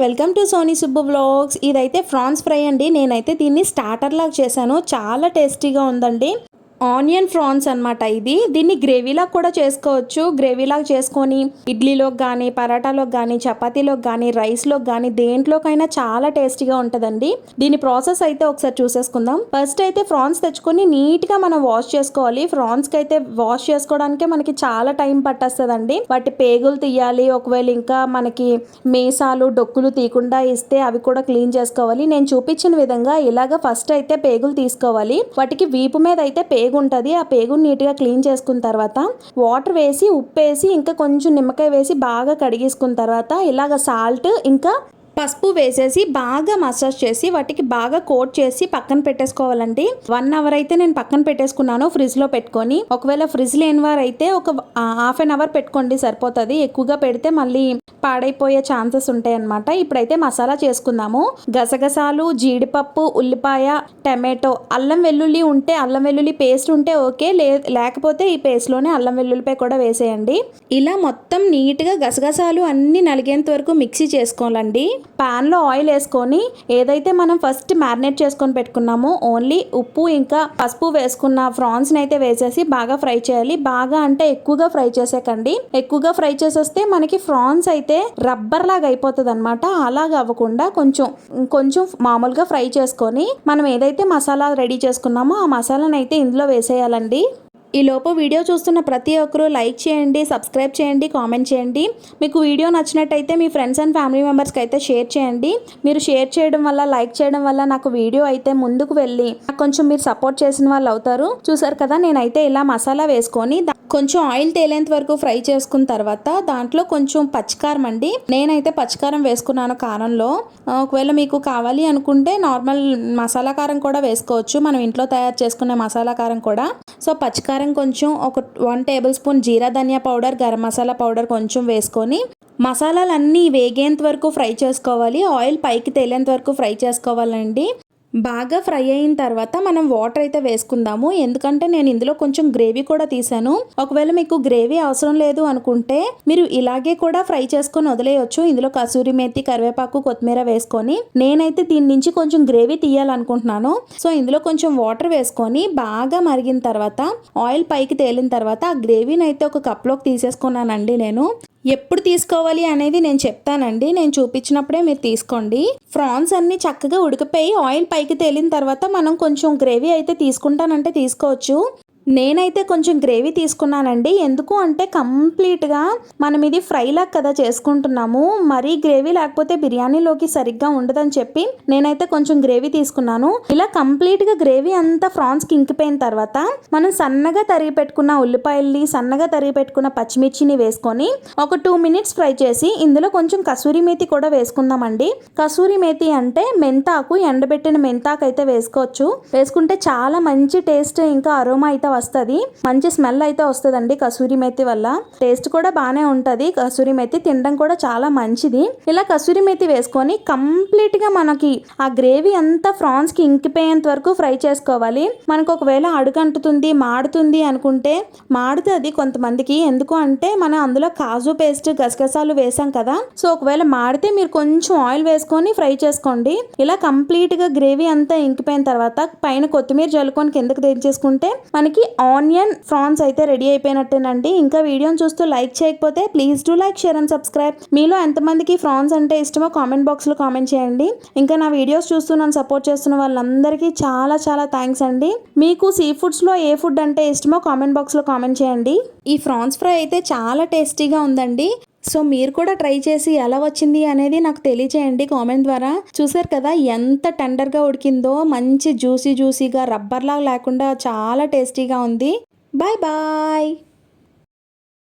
Welcome to Sony Subbu vlogs. ఇదైతే prawns fry అండి. నేనైతే దీన్ని స్టార్టర్ లాగా చేశాను. చాలా టేస్టీగా ఉందండి. ఆనియన్ ఫ్రాన్స్ అనమాట ఇది. దీన్ని గ్రేవీలాగా కూడా చేసుకోవచ్చు. గ్రేవీలాగా చేసుకొని ఇడ్లీలోకి కానీ, పరాటాలోకి కానీ, చపాతీలోకి కానీ, రైస్లోకి కానీ దేంట్లోకైనా చాలా టేస్టీగా ఉంటుందండి. దీని ప్రాసెస్ అయితే ఒకసారి చూసేసుకుందాం. ఫస్ట్ అయితే ఫ్రాన్స్ తెచ్చుకొని నీట్గా మనం వాష్ చేసుకోవాలి. ఫ్రాన్స్కి అయితే వాష్ చేసుకోవడానికే మనకి చాలా టైం పట్టేస్తుందండి. వాటి పేగులు తీయాలి. ఒకవేళ ఇంకా మనకి మీసాలు డొక్కులు తీయకుండా ఇస్తే అవి కూడా క్లీన్ చేసుకోవాలి. నేను చూపించిన విధంగా ఇలాగ ఫస్ట్ అయితే పేగులు తీసుకోవాలి. వాటికి వీపు మీద అయితే ఉంటుంది. ఆ పేగుని నీట్గా క్లీన్ చేసుకున్న తర్వాత వాటర్ వేసి ఉప్పు వేసి ఇంకా కొంచెం నిమ్మకాయ వేసి బాగా కడిగేసుకున్న తర్వాత ఇలాగ సాల్ట్ ఇంకా పసుపు వేసేసి బాగా మసాజ్ చేసి వాటికి బాగా కోట్ చేసి పక్కన పెట్టేసుకోవాలండి. 1 అవర్ అయితే నేను పక్కన పెట్టేసుకున్నాను ఫ్రిడ్జ్లో పెట్టుకొని. ఒకవేళ ఫ్రిడ్జ్ లేని వారు అయితే ఒక హాఫ్ అన్ అవర్ పెట్టుకోండి సరిపోతుంది. ఎక్కువగా పెడితే మళ్ళీ పాడైపోయే ఛాన్సెస్ ఉంటాయి అన్నమాట. ఇప్పుడైతే మసాలా చేసుకుందాము. గసగసాలు, జీడిపప్పు, ఉల్లిపాయ, టమాటో, అల్లం వెల్లుల్లి ఉంటే అల్లం వెల్లుల్లి పేస్ట్ ఉంటే ఓకే, లేకపోతే ఈ పేస్ట్లోనే అల్లం వెల్లుల్లిపాయ కూడా వేసేయండి. ఇలా మొత్తం నీట్గా గసగసాలు అన్ని నలిగేంత వరకు మిక్సీ చేసుకోవాలండి. ప్యాన్లో ఆయిల్ వేసుకొని ఏదైతే మనం ఫస్ట్ మ్యారినేట్ చేసుకొని పెట్టుకున్నామో ఓన్లీ ఉప్పు ఇంకా పసుపు వేసుకున్న ఫ్రాన్స్ని అయితే వేసేసి బాగా ఫ్రై చేయాలి. బాగా అంటే ఎక్కువగా ఫ్రై చేసేకండి. ఎక్కువగా ఫ్రై చేసేస్తే మనకి ఫ్రాన్స్ అయితే రబ్బర్ లాగా అయిపోతుంది అనమాట. అలాగా అవ్వకుండా కొంచెం మామూలుగా ఫ్రై చేసుకొని మనం ఏదైతే మసాలా రెడీ చేసుకున్నామో ఆ మసాలాను అయితే ఇందులో వేసేయాలండి. ఈ లోపు వీడియో చూస్తున్న ప్రతి ఒక్కరూ లైక్ చేయండి, సబ్స్క్రైబ్ చేయండి, కామెంట్ చేయండి. మీకు వీడియో నచ్చినట్టయితే మీ ఫ్రెండ్స్ అండ్ ఫ్యామిలీ మెంబర్స్కి అయితే షేర్ చేయండి. మీరు షేర్ చేయడం వల్ల, లైక్ చేయడం వల్ల నాకు వీడియో అయితే ముందుకు వెళ్ళి కొంచెం మీరు సపోర్ట్ చేసిన వాళ్ళు అవుతారు. చూసారు కదా, నేనైతే ఇలా మసాలా వేసుకొని కొంచెం ఆయిల్ తేలేంత వరకు ఫ్రై చేసుకున్న తర్వాత దాంట్లో కొంచెం పచ్చికారం అండి. నేనైతే పచ్చికారం వేసుకున్నాను కారంలో. ఒకవేళ మీకు కావాలి అనుకుంటే నార్మల్ మసాలా కారం కూడా వేసుకోవచ్చు. మనం ఇంట్లో తయారు చేసుకునే మసాలా కారం కూడా. సో పచ్చికారం కొంచెం ఒక 1 టేబుల్ స్పూన్ జీరా ధనియా పౌడర్, గరం మసాలా పౌడర్ కొంచెం వేసుకొని మసాలాలన్నీ వేగేంత వరకు ఫ్రై చేసుకోవాలి. ఆయిల్ పైకి తేలేంత వరకు ఫ్రై చేసుకోవాలండి. బాగా ఫ్రై అయిన తర్వాత మనం వాటర్ అయితే వేసుకుందాము. ఎందుకంటే నేను ఇందులో కొంచెం గ్రేవీ కూడా తీసాను. ఒకవేళ మీకు గ్రేవీ అవసరం లేదు అనుకుంటే మీరు ఇలాగే కూడా ఫ్రై చేసుకొని వదిలేయచ్చు. ఇందులో కసూరి మేతి, కరివేపాకు, కొత్తిమీర వేసుకొని నేనైతే దీని నుంచి కొంచెం గ్రేవీ తీయాలనుకుంటున్నాను. సో ఇందులో కొంచెం వాటర్ వేసుకొని బాగా మరిగిన తర్వాత ఆయిల్ పైకి తేలిన తర్వాత ఆ గ్రేవీని అయితే ఒక కప్లోకి తీసేసుకున్నానండి. నేను ఎప్పుడు తీసుకోవాలి అనేది నేను చెప్తానండి. నేను చూపించినప్పుడే మీరు తీసుకోండి. ఫ్రాన్స్ అన్ని చక్కగా ఉడికిపోయి ఆయిల్ పైకి తేలిన తర్వాత మనం కొంచెం గ్రేవీ అయితే తీసుకుంటానంటే తీసుకోవచ్చు. నేనైతే కొంచెం గ్రేవీ తీసుకున్నానండి. ఎందుకు అంటే కంప్లీట్గా మనం ఇది ఫ్రైలాగా కదా చేసుకుంటున్నాము. మరీ గ్రేవీ లేకపోతే బిర్యానీలోకి సరిగ్గా ఉండదని చెప్పి నేనైతే కొంచెం గ్రేవీ తీసుకున్నాను. ఇలా కంప్లీట్గా గ్రేవీ అంతా ఫ్రాన్స్కి ఇంకిపోయిన తర్వాత మనం సన్నగా తరిగి పెట్టుకున్న ఉల్లిపాయల్ని, సన్నగా తరిగి పెట్టుకున్న పచ్చిమిర్చిని వేసుకొని ఒక 2 మినిట్స్ ఫ్రై చేసి ఇందులో కొంచెం కసూరి మేతి కూడా వేసుకుందామండి. కసూరి మేతి అంటే మెంతాకు, ఎండబెట్టిన మెంతాకు అయితే వేసుకోవచ్చు. వేసుకుంటే చాలా మంచి టేస్ట్ ఇంకా అరోమా అయితే వస్తుంది. మంచి స్మెల్ అయితే వస్తుందండి. కసూరి మేతి వల్ల టేస్ట్ కూడా బాగానే ఉంటుంది. కసూరి మేతి తినడం కూడా చాలా మంచిది. ఇలా కసూరి మేతి వేసుకొని కంప్లీట్ గా మనకి ఆ గ్రేవీ అంతా ఫ్రాన్స్ కి ఇంకిపోయేంత వరకు ఫ్రై చేసుకోవాలి. మనకు ఒకవేళ అడుగంటుతుంది, మాడుతుంది అనుకుంటే మాడుతుంది కొంతమందికి. ఎందుకు అంటే మనం అందులో కాజు పేస్ట్, గసగసాలు వేసాం కదా. సో ఒకవేళ మాడితే మీరు కొంచెం ఆయిల్ వేసుకొని ఫ్రై చేసుకోండి. ఇలా కంప్లీట్ గా గ్రేవీ అంతా ఇంకిపోయిన తర్వాత పైన కొత్తిమీర జల్లుకొని కిందకి దించేసుకుంటే మనకి ఆనియన్ ఫ్రాన్స్ అయితే రెడీ అయిపోయినట్టేనండి. ఇంకా వీడియోని చూస్తూ లైక్ చేయకపోతే please do like, share and subscribe. మీలో ఎంతమందికి ఫ్రాన్స్ అంటే ఇష్టమో కామెంట్ బాక్స్లో కామెంట్ చేయండి. ఇంకా నా వీడియోస్ చూస్తూ నన్ను సపోర్ట్ చేస్తున్న వాళ్ళందరికీ చాలా చాలా థ్యాంక్స్ అండి. మీకు సీ ఫుడ్స్లో ఏ ఫుడ్ అంటే ఇష్టమో కామెంట్ బాక్స్లో కామెంట్ చేయండి. ఈ ఫ్రాన్స్ ఫ్రై అయితే చాలా టేస్టీగా ఉందండి. సో మీరు కూడా ట్రై చేసి ఎలా వచ్చింది అనేది నాకు తెలియచేయండి కామెంట్ ద్వారా. చూసారు కదా ఎంత టెండర్గా ఉడికిందో, మంచి జ్యూసీగా రబ్బర్లా లేకుండా చాలా టేస్టీగా ఉంది. Bye bye.